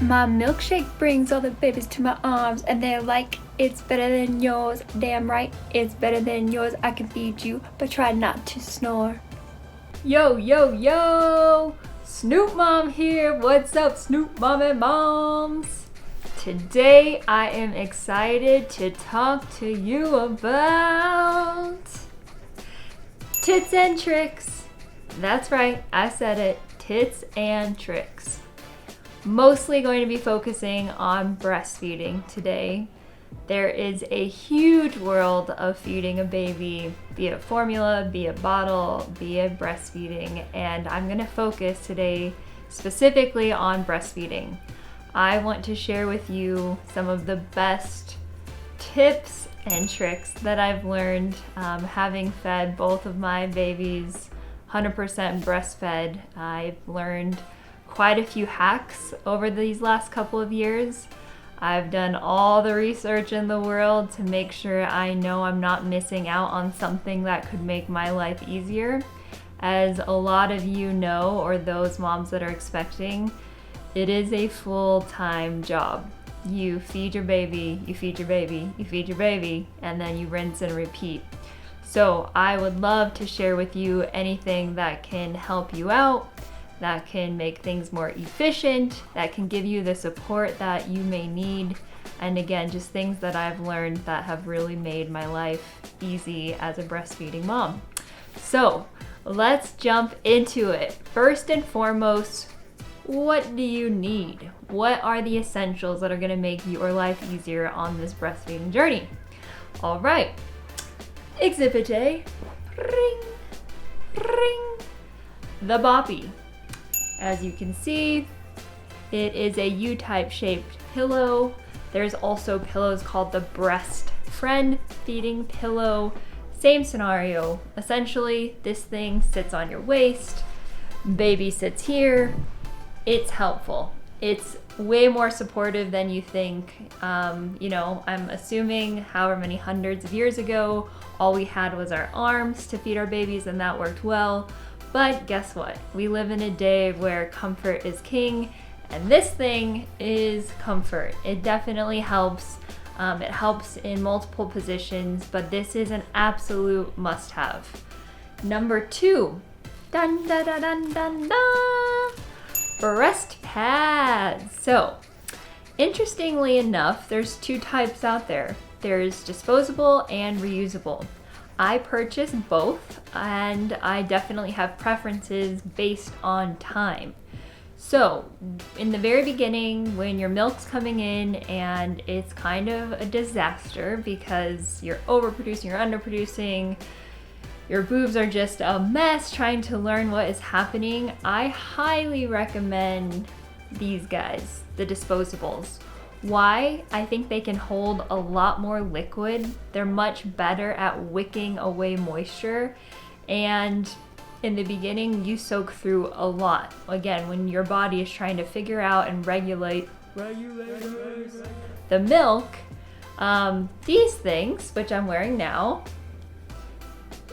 My milkshake brings all the babies to my arms, and they're like, it's better than yours. Damn right, it's better than yours. I can feed you, but try not to snore. Yo, yo, yo! Snoop Mom here. What's up, Snoop Mom and Moms? Today I am excited to talk to you about tits and tricks. That's right, I said it, tits and tricks. Mostly going to be focusing on breastfeeding today. There is a huge world of feeding a baby, be it formula, be it bottle, be it breastfeeding, and I'm going to focus today specifically on breastfeeding. I want to share with you some of the best tips and tricks that I've learned having fed both of my babies 100% breastfed. I've learned quite a few hacks over these last couple of years. I've done all the research in the world to make sure I know I'm not missing out on something that could make my life easier. As a lot of you know, or those moms that are expecting, it is a full-time job. You feed your baby, you feed your baby, you feed your baby, and then you rinse and repeat. So I would love to share with you anything that can help you out, that can make things more efficient, that can give you the support that you may need. And again, just things that I've learned that have really made my life easy as a breastfeeding mom. So let's jump into it. First and foremost, what do you need? What are the essentials that are gonna make your life easier on this breastfeeding journey? All right, Exhibit A, ring, ring, the boppy. As you can see, it is a U-type shaped pillow. There's also pillows called the Breast Friend feeding pillow. Same scenario. Essentially, this thing sits on your waist, baby sits here. It's helpful. It's way more supportive than you think. I'm assuming however many hundreds of years ago, all we had was our arms to feed our babies, and that worked well. But guess what? We live in a day where comfort is king, and this thing is comfort. It definitely helps. It helps in multiple positions, but this is an absolute must-have. Number 2, dun dun dun dun dun dun, breast pads. So, interestingly enough, there's 2 types out there. There's disposable and reusable. I purchase both, and I definitely have preferences based on time. So in the very beginning, when your milk's coming in and it's kind of a disaster because you're overproducing, you're underproducing, your boobs are just a mess trying to learn what is happening, I highly recommend these guys, the disposables. Why? I think they can hold a lot more liquid. They're much better at wicking away moisture. And in the beginning, you soak through a lot. Again, when your body is trying to figure out and regulate the milk, these things, which I'm wearing now,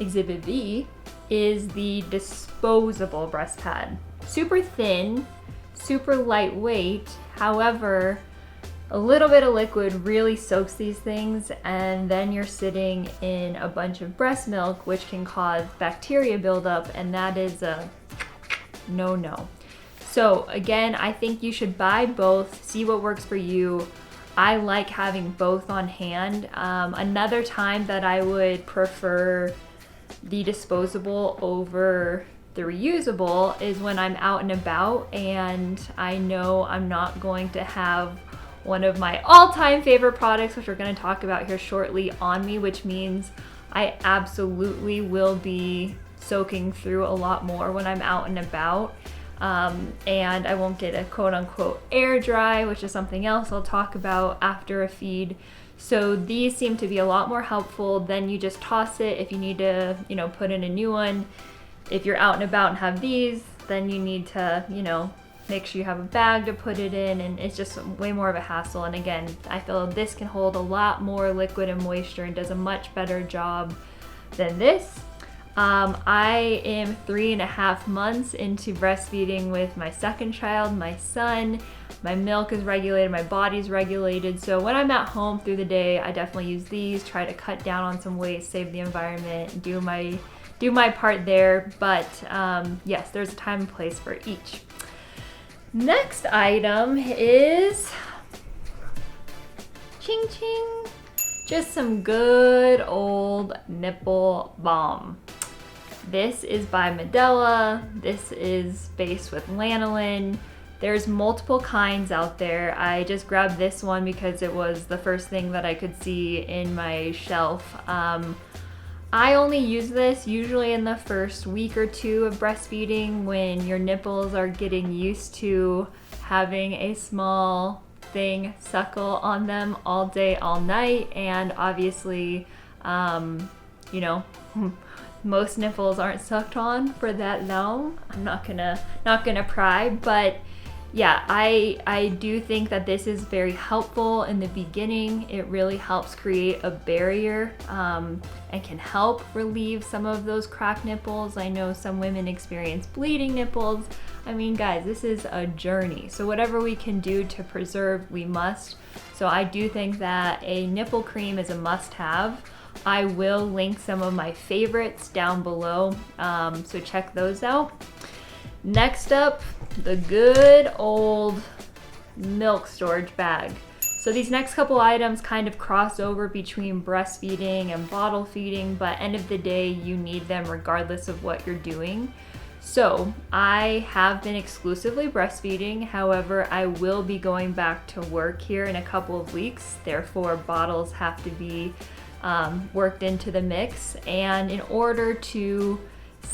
Exhibit B, is the disposable breast pad. Super thin, super lightweight. However, a little bit of liquid really soaks these things, and then you're sitting in a bunch of breast milk, which can cause bacteria buildup, and that is a no-no. So again, I think you should buy both, see what works for you. I like having both on hand. Another time that I would prefer the disposable over the reusable is when I'm out and about and I know I'm not going to have one of my all-time favorite products, which we're going to talk about here shortly, on me, which means I absolutely will be soaking through a lot more when I'm out and about. And I won't get a quote-unquote air dry, which is something else I'll talk about after a feed. So these seem to be a lot more helpful. Then you just toss it if you need to, put in a new one. If you're out and about and have these, then you need to, make sure you have a bag to put it in, and it's just way more of a hassle. And again, I feel this can hold a lot more liquid and moisture and does a much better job than this. I am 3.5 months into breastfeeding with my second child, my son. My milk is regulated, my body's regulated. So when I'm at home through the day, I definitely use these, try to cut down on some waste, save the environment, do my part there. But yes, there's a time and place for each. Next item is ching ching, just some good old nipple balm. This is by Medela. This is based with lanolin. There's multiple kinds out there. I just grabbed this one because it was the first thing that I could see in my shelf. I only use this usually in the first week or two of breastfeeding when your nipples are getting used to having a small thing suckle on them all day, all night. And obviously, you know, most nipples aren't sucked on for that long. I'm not gonna pry, but yeah, I do think that this is very helpful in the beginning. It really helps create a barrier and can help relieve some of those cracked nipples. I know some women experience bleeding nipples. I mean, guys, this is a journey. So whatever we can do to preserve, we must. So I do think that a nipple cream is a must-have. I will link some of my favorites down below, so check those out. Next up, the good old milk storage bag. So these next couple items kind of cross over between breastfeeding and bottle feeding, but end of the day, you need them regardless of what you're doing. So I have been exclusively breastfeeding. However, I will be going back to work here in a couple of weeks. Therefore, bottles have to be worked into the mix. And in order to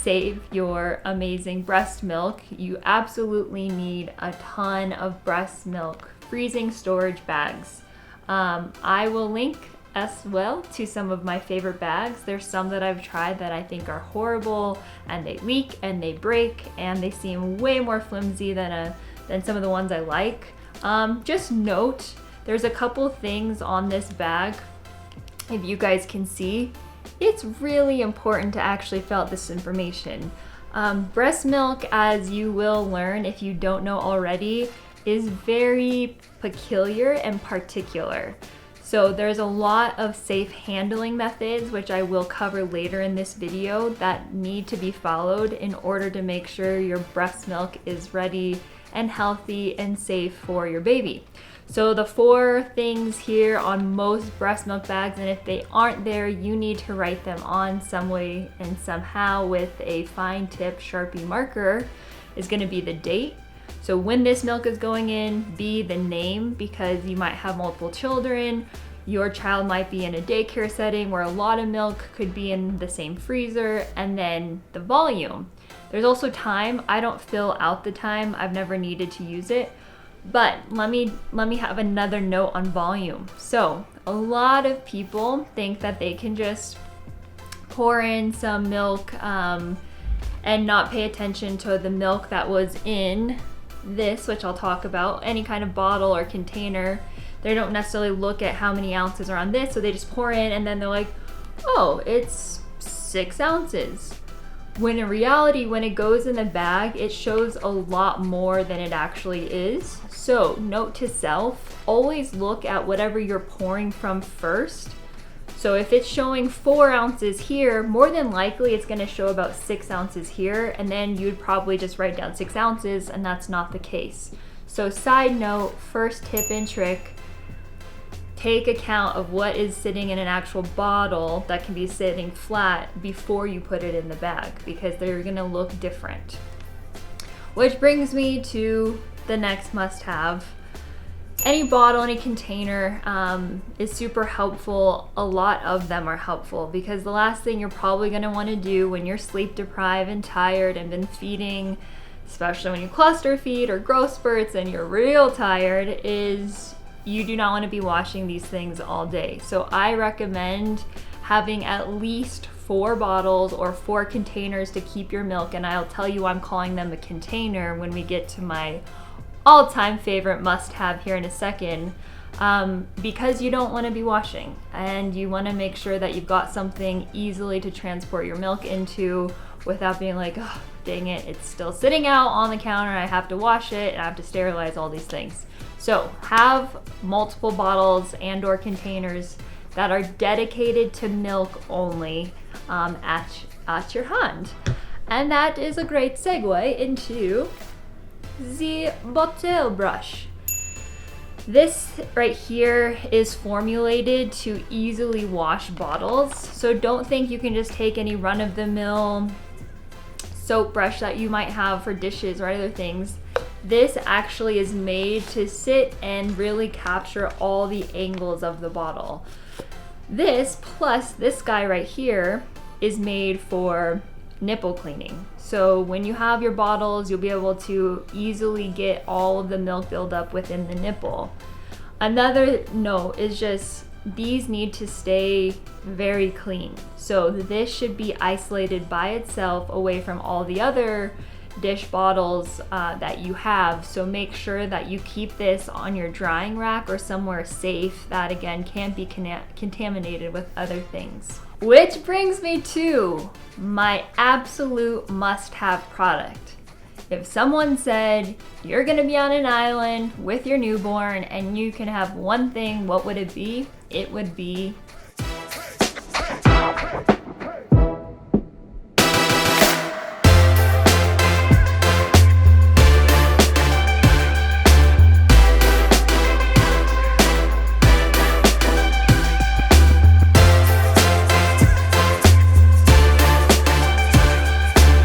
save your amazing breast milk, you absolutely need a ton of breast milk freezing storage bags. I will link as well to some of my favorite bags. There's some that I've tried that I think are horrible, and they leak and they break and they seem way more flimsy than some of the ones I like. Just note, there's a couple things on this bag. If you guys can see, it's really important to actually fill out this information. Breast milk, as you will learn if you don't know already, is very peculiar and particular. So there's a lot of safe handling methods, which I will cover later in this video, that need to be followed in order to make sure your breast milk is ready and healthy and safe for your baby. So the 4 things here on most breast milk bags, and if they aren't there, you need to write them on some way and somehow with a fine tip Sharpie marker, is gonna be the date. So when this milk is going in, be the name, because you might have multiple children. Your child might be in a daycare setting where a lot of milk could be in the same freezer, and then the volume. There's also time. I don't fill out the time. I've never needed to use it. But let me have another note on volume. So a lot of people think that they can just pour in some milk and not pay attention to the milk that was in this, which I'll talk about, any kind of bottle or container. They don't necessarily look at how many ounces are on this, so they just pour in and then they're like, oh, it's 6 ounces. When in reality, when it goes in the bag, it shows a lot more than it actually is. So note to self, always look at whatever you're pouring from first. So if it's showing 4 ounces here, more than likely it's gonna show about 6 ounces here, and then you'd probably just write down 6 ounces, and that's not the case. So side note, first tip and trick, take account of what is sitting in an actual bottle that can be sitting flat before you put it in the bag, because they're gonna look different. Which brings me to the next must-have. Any bottle, any container is super helpful. A lot of them are helpful, because the last thing you're probably gonna wanna do when you're sleep deprived and tired and been feeding, especially when you cluster feed or growth spurts and you're real tired, is you do not want to be washing these things all day. So I recommend having at least 4 bottles or 4 containers to keep your milk, and I'll tell you I'm calling them a container when we get to my all-time favorite must-have here in a second, because you don't want to be washing and you want to make sure that you've got something easily to transport your milk into without being like, oh, dang it, it's still sitting out on the counter, I have to wash it, and I have to sterilize all these things. So have multiple bottles and or containers that are dedicated to milk only at your hand. And that is a great segue into the bottle brush. This right here is formulated to easily wash bottles, so don't think you can just take any run-of-the-mill soap brush that you might have for dishes or other things. This actually is made to sit and really capture all the angles of the bottle. This plus this guy right here is made for nipple cleaning. So when you have your bottles, you'll be able to easily get all of the milk buildup within the nipple. Another note is just these need to stay very clean. So this should be isolated by itself away from all the other dish bottles that you have. So make sure that you keep this on your drying rack or somewhere safe that again can't be contaminated with other things. Which brings me to my absolute must-have product. If someone said you're gonna be on an island with your newborn and you can have one thing, what would it be? It would be